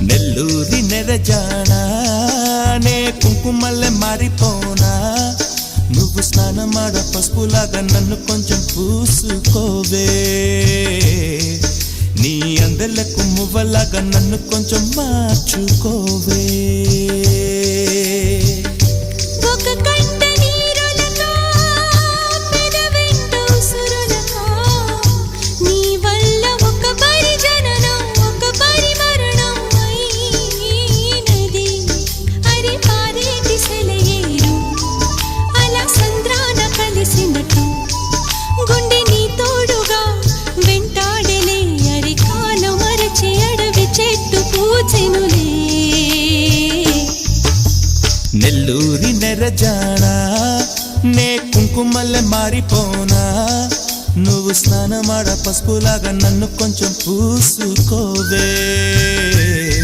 నెల్లూరి నెరజానా నే కుంకుమల్లె మారిపోనా నువ్వు స్నానమాడ పసుపులాగా నన్ను కొంచెం పూసుకోవే నీ అందెలకు మువ్వలాగా నన్ను కొంచెం మార్చుకోవే నెల్లూరి నెరజానా నే కుంకుమల్లె మారిపోనా నువ్వు స్నానమాడ పసుపులాగా నన్ను కొంచెం పూసుకోవే